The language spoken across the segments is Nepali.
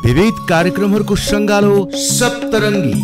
विविध कार्यक्रमहरूको सङ्गालो सप्तरङ्गी।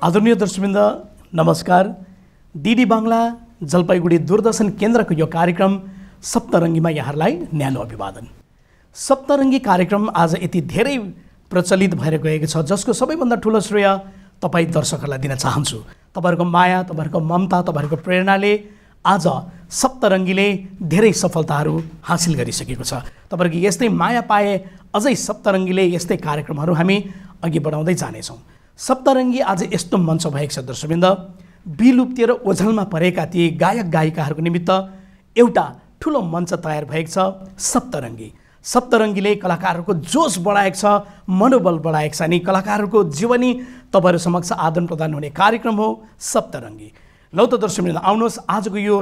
आदरणीय दर्शकवृन्द नमस्कार। डीडी बाङ्ला जलपाइगुडी दूरदर्शन केन्द्रको यो कार्यक्रम सप्तरङ्गीमा यहाँहरूलाई न्यानो अभिवादन। सप्तरङ्गी कार्यक्रम आज यति धेरै प्रचलित भएर गएको छ, जसको सबैभन्दा ठुलो श्रेय तपाईँ दर्शकहरूलाई दिन चाहन्छु। तपाईँहरूको माया, तपाईँहरूको ममता, तपाईँहरूको प्रेरणाले आज सप्तरङ्गीले धेरै सफलताहरू हासिल गरिसकेको छ। तपाईँहरूको यस्तै माया पाए अझै सप्तरङ्गीले यस्तै कार्यक्रमहरू हामी अघि बढाउँदै जानेछौँ। सप्तरङ्गी आज यस्तो मञ्च भएको छ दर्शकवृन्द, विलुप्ति र ओझलमा परेका ती गायक गायिकाहरूको निमित्त एउटा ठुलो मञ्च तयार भएको छ सप्तरङ्गी। सप्तरङ्गीले कलाकारहरूको जोस बढाएको छ, मनोबल बढाएको छ। अनि कलाकारहरूको जीवनी तपाईँहरू समक्ष आदान प्रदान हुने कार्यक्रम हो सप्तरङ्गी। लौ त दर्शकवृन्द आउनुहोस्, आजको यो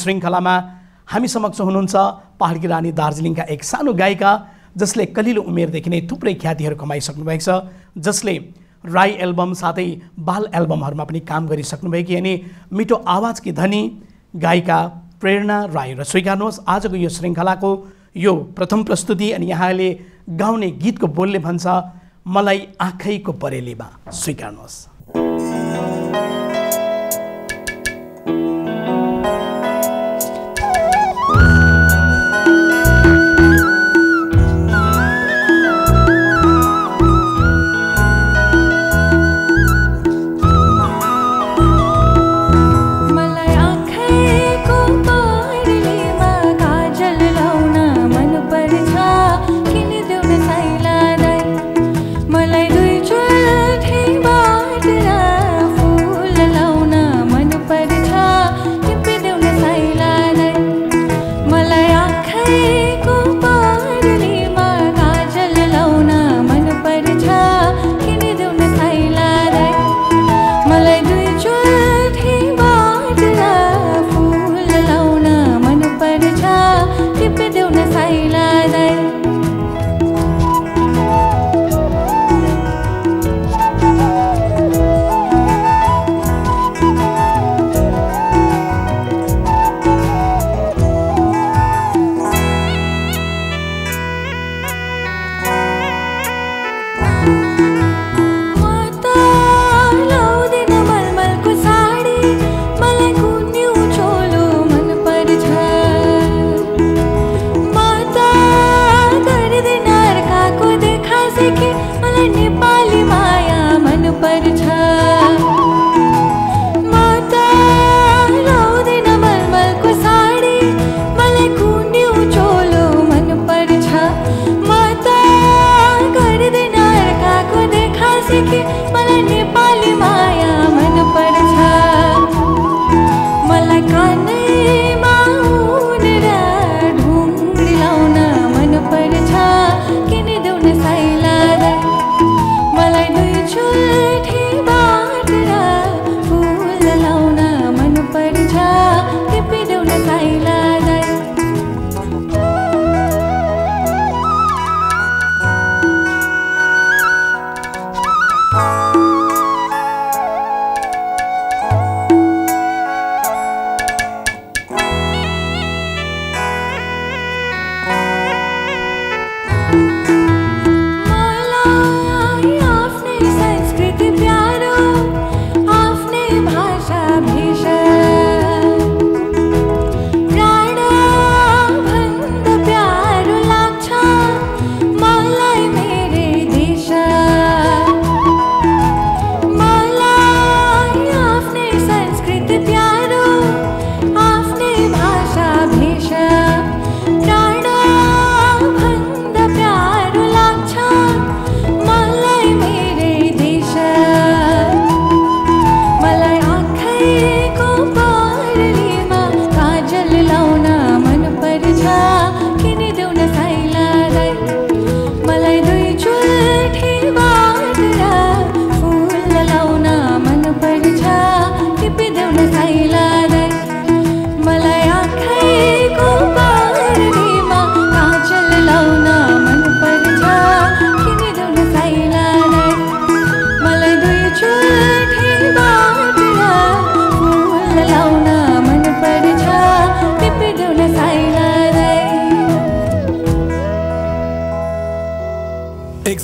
श्रृङ्खलामा हामी समक्ष हुनुहुन्छ पहाडकी रानी दार्जिलिङका एक सानो गायिका, जसले कलिलो उमेरदेखि नै थुप्रै ख्यातिहरू कमाइसक्नु भएको छ, जसले राई एल्बम साथै बाल एल्बमहरूमा पनि काम गरिसक्नुभएकी अनि मिठो आवाजकी धनी गायिका प्रेरणा राई। र स्वीकार्नुहोस् आजको यो श्रृङ्खलाको यो प्रथम प्रस्तुति। अनि यहाँले गाउने गीतको बोलले भन्छ मलाई आँखैको परेलीमा। स्वीकार्नुहोस्। मलाई दुई चोट बाटला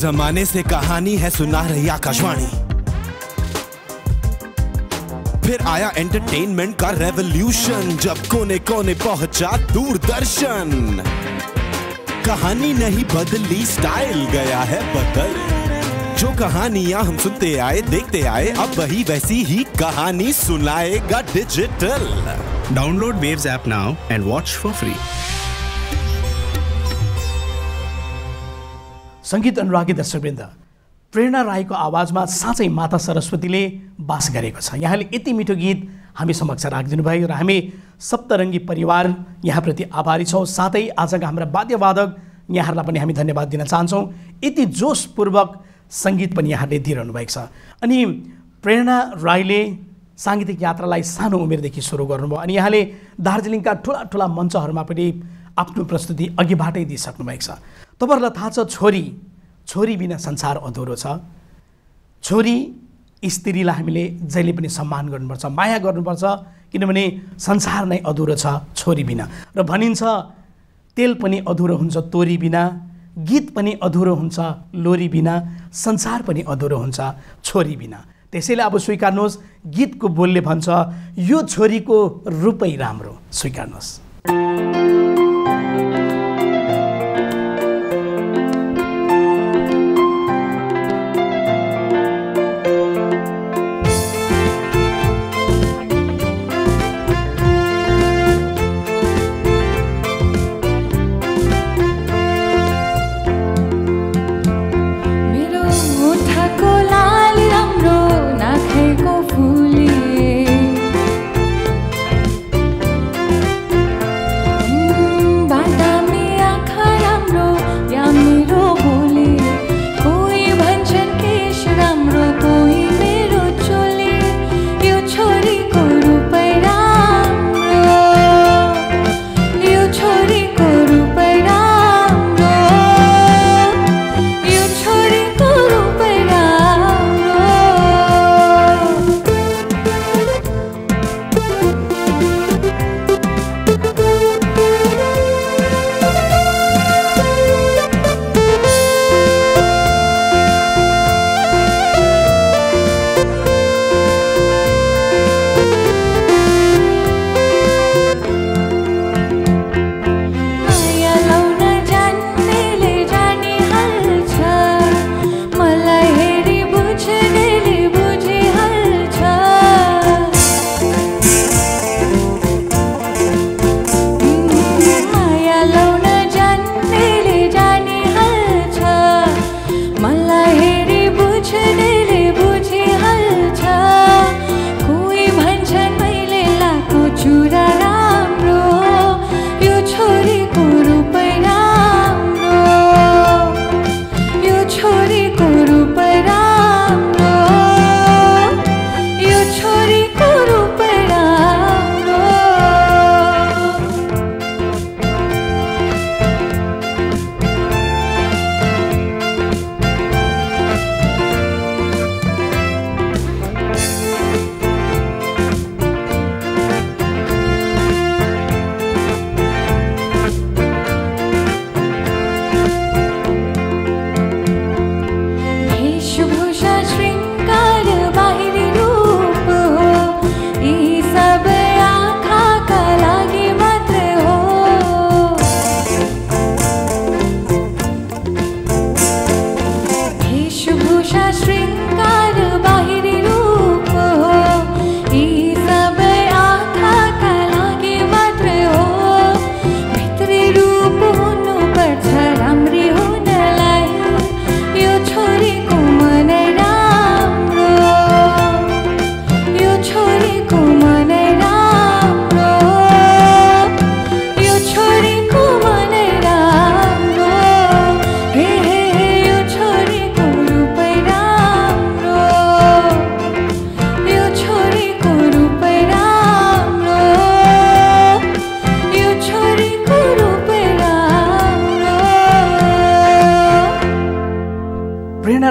जमाने से कहानी है सुना रही आकाशवाणी। फिर आया एंटरटेनमेंट का रेवोल्यूशन, जब कोने कोने पहुंचा दूरदर्शन। कहानी नहीं बदली, स्टाइल गया है बदल। जो कहानियां हम सुनते आए देखते आए, अब वही वैसी ही कहानी सुनाएगा digital. Download Waves app now and watch for free. संगीत अनुरागी दर्शकवृन्द, प्रेरणा राईको आवाजमा साँच्चै माता सरस्वतीले बास गरेको छ। यहाँले यति मिठो गीत हामी समक्ष राखिदिनु भयो र हामी सप्तरङ्गी परिवार यहाँप्रति आभारी छौँ। साथै आजका हाम्रा वाद्यवादक यहाँहरूलाई पनि हामी धन्यवाद दिन चाहन्छौँ। यति जोसपूर्वक सङ्गीत पनि यहाँले दिइरहनु भएको छ। अनि प्रेरणा राईले साङ्गीतिक यात्रालाई सानो उमेरदेखि सुरु गर्नुभयो अनि यहाँले दार्जिलिङका ठुला ठुला मञ्चहरूमा पनि आफ्नो प्रस्तुति अघिबाटै दिइसक्नु भएको छ। तपाईँहरूलाई थाहा छ, छोरी बिना संसार अधुरो छ। छोरी स्त्रीलाई हामीले जहिले पनि सम्मान गर्नुपर्छ, माया गर्नुपर्छ, किनभने संसार नै अधुरो छ छोरी बिना। र भनिन्छ तेल पनि अधुरो हुन्छ तोरी बिना, गीत पनि अधुरो हुन्छ लोरी बिना, संसार पनि अधुरो हुन्छ छोरी बिना। त्यसैले अब स्वीकार्नुहोस्, गीतको बोलले भन्छ यो छोरीको रूपै राम्रो। स्वीकार्नुहोस्।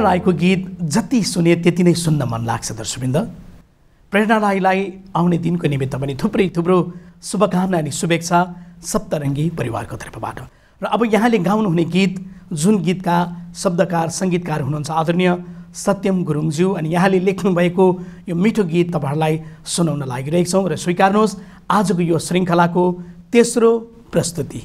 राईको गीत जति सुने त्यति नै सुन्न मन लाग्छ। दर्शकवृन्द, प्रेरणा राईलाई आउने दिनको निमित्त पनि थुप्रो शुभकामना अनि शुभेच्छा सप्तरङ्गी परिवारको तर्फबाट। र अब यहाँले गाउनुहुने गीत, जुन गीतका शब्दकार सङ्गीतकार हुनुहुन्छ आदरणीय सत्यम गुरुङज्यू, अनि यहाँले लेख्नुभएको यो मिठो गीत तपाईँहरूलाई सुनाउन लागिरहेको छौँ र स्वीकार्नुहोस् आजको यो श्रृङ्खलाको तेस्रो प्रस्तुति।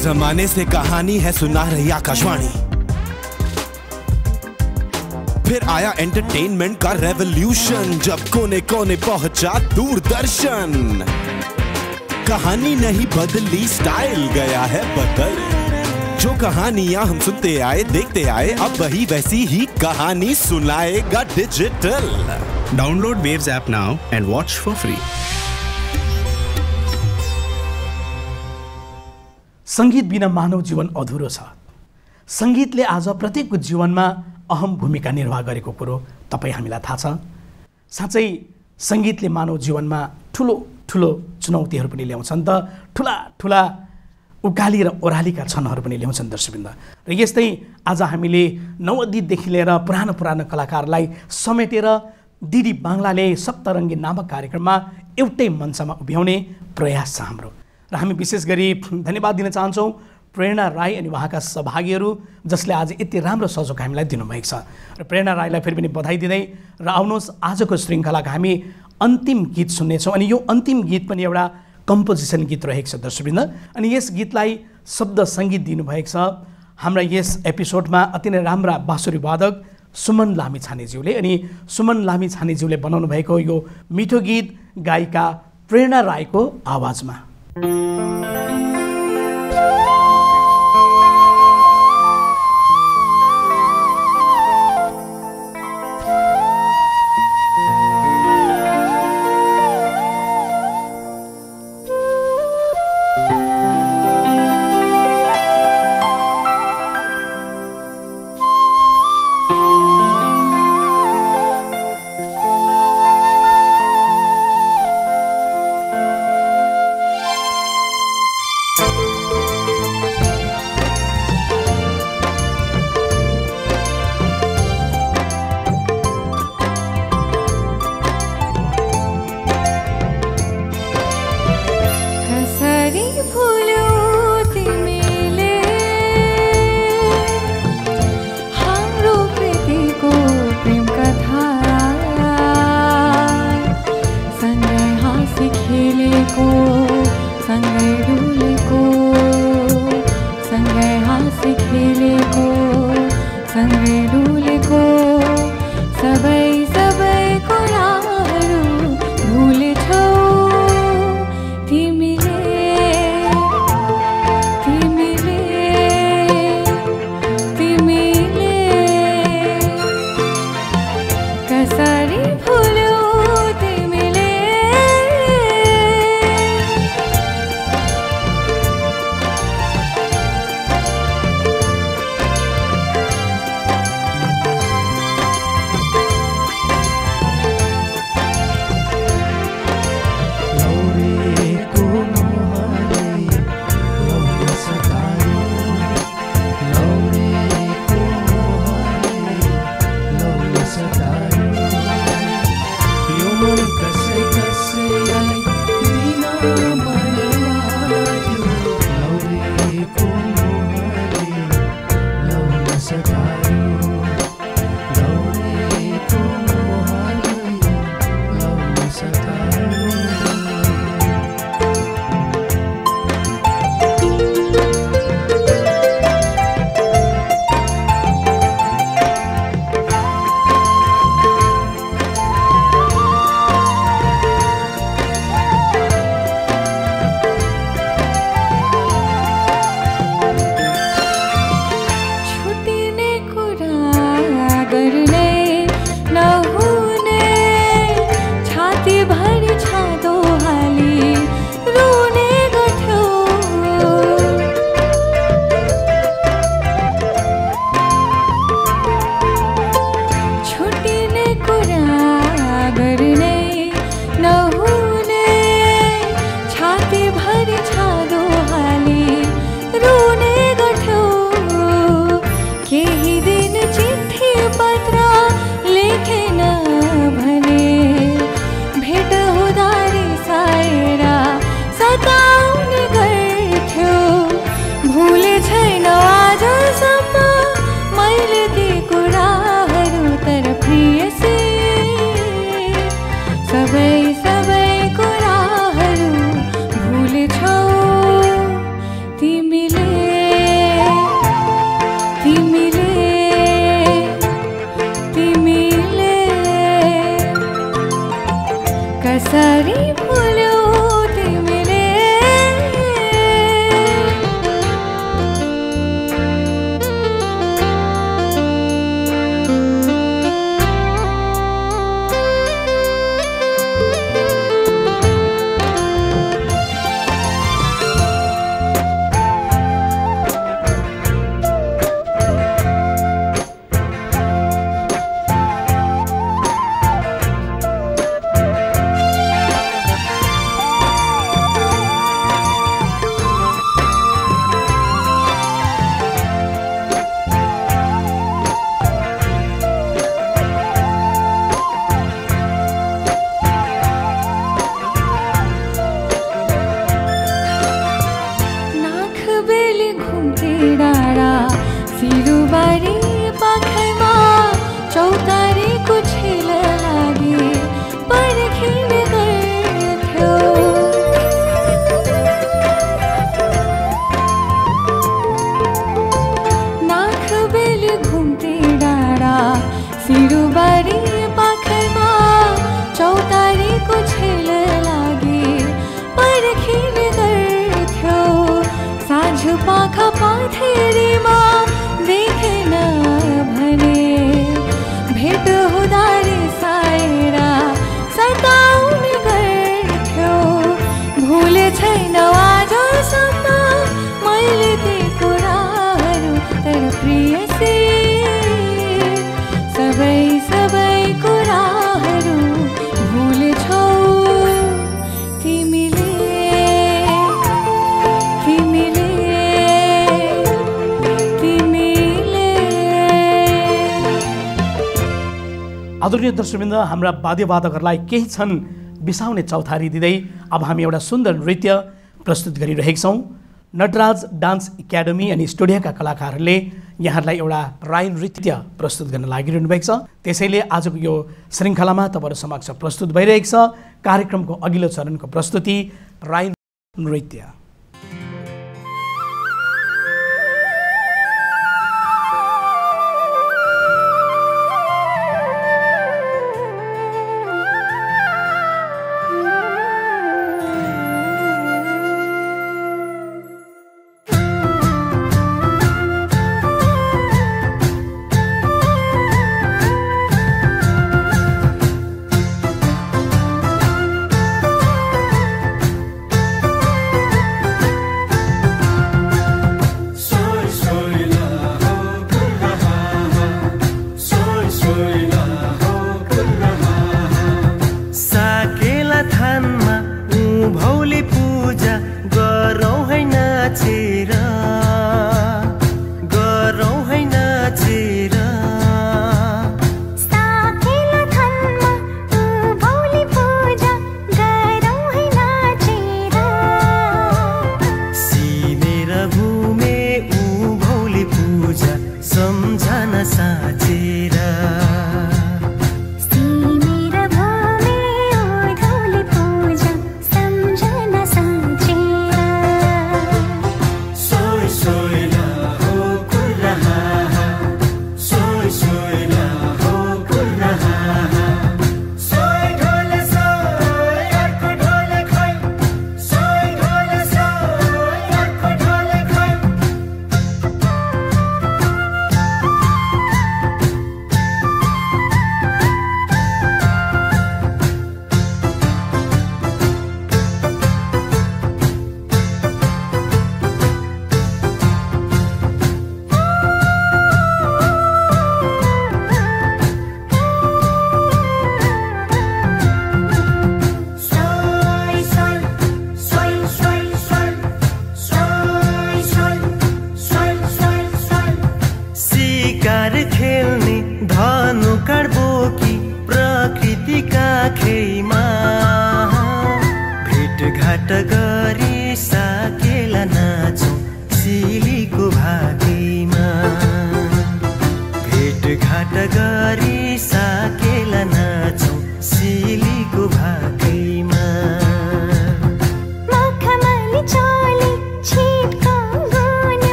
जमाने से कहानी है सुना रही आकाशवाणी, फिर आया एंटरटेनमेंट का रेवोल्यूशन, जब कोने कोने पहुंचा दूरदर्शन। कहानी नहीं बदली, स्टाइल गया है बदल। जो कहानियां हम सुनते आए देखते आए, अब वही वैसी ही कहानी सुनाएगा digital. Download Waves app now and watch for free. संगीत बिना मानव जीवन अधुरो छ। संगीतले आज प्रत्येकको जीवनमा अहम भूमिका निर्वाह गरेको कुरो तपाईँ हामीलाई थाहा छ। साँच्चै संगीतले मानव जीवनमा ठुलो ठुलो चुनौतीहरू पनि ल्याउँछन् त, ठुला ठुला उकाली र ओह्रालीका क्षणहरू पनि ल्याउँछन् दर्शकवृन्द। र यस्तै आज हामीले नवोदितदेखि लिएर पुरानो पुरानो कलाकारलाई समेटेर डिडी बाङ्लाले सप्तरङ्गी नामक कार्यक्रममा एउटै मञ्चमा उभ्याउने प्रयास छ हाम्रो। र हामी विशेष गरी धन्यवाद दिन चाहन्छौँ प्रेरणा राई अनि उहाँका सहभागीहरू जसले आज यति राम्रो सहयोग हामीलाई दिनुभएको छ। र प्रेरणा राईलाई फेरि पनि बधाई दिँदै र आउनुहोस् आजको श्रृङ्खलाको हामी अन्तिम गीत सुन्नेछौँ। अनि यो अन्तिम गीत पनि एउटा कम्पोजिसन गीत रहेको छ दर्शकवृन्द। अनि यस गीतलाई शब्द सङ्गीत दिनुभएको छ हाम्रा यस एपिसोडमा अति नै राम्रा बाँसुरी वादक सुमन लामिछानेज्यूले। अनि सुमन लामिछानेज्यूले बनाउनु भएको यो मिठो गीत गायिका प्रेरणा राईको आवाजमा। आदरणीय दर्शकवृन्द, हाम्रा वाद्यवादकहरूलाई केही क्षण बिसाउने चौतारी दिँदै अब हामी एउटा सुन्दर नृत्य प्रस्तुत गरिरहेका छौँ। नटराज डान्स एकाडेमी अनि स्टुडियोका कलाकारहरूले यहाँहरूलाई एउटा राई नृत्य प्रस्तुत गर्न लागिरहनु भएको छ। त्यसैले आजको यो श्रृङ्खलामा तपाईँहरू समक्ष प्रस्तुत भइरहेको छ कार्यक्रमको अघिल्लो चरणको प्रस्तुति राई नृत्य।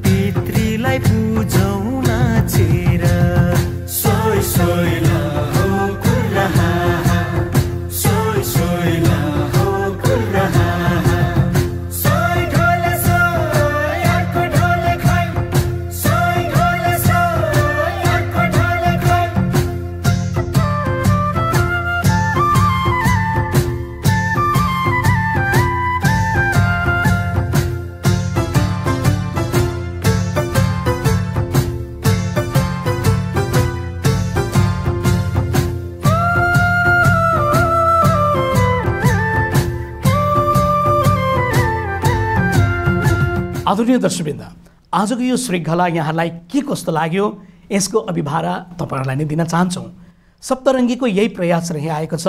पितृलाई पूजौ नाचेर सोय सोय ला हो आदरणीय दर्शकवृन्द, आजको यो श्रृङ्खला यहाँलाई के कस्तो लाग्यो यसको अभिभारा तपाईँहरूलाई नै दिन चाहन्छौँ। सप्तरङ्गीको यही प्रयास रहिआएको छ,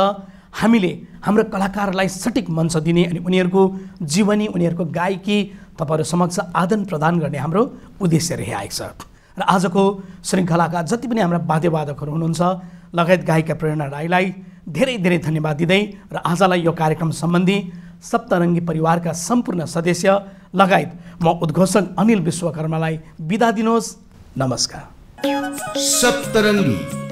हामीले हाम्रो कलाकारलाई सठिक मञ्च दिने अनि उनीहरूको जीवनी, उनीहरूको गायकी तपाईँहरू समक्ष आदान प्रदान गर्ने हाम्रो उद्देश्य रहिआएको छ। र आजको श्रृङ्खलाका जति पनि हाम्रा वाद्यवादकहरू हुनुहुन्छ लगायत गायिका प्रेरणा राईलाई धेरै धेरै धन्यवाद दिँदै र आजलाई यो कार्यक्रम सम्बन्धी सप्तरङ्गी परिवारका सम्पूर्ण सदस्य लगायत म उद्घोषक अनिल विश्वकर्मालाई बिदा दिनुहोस्। नमस्कार। सप्तरङ्गी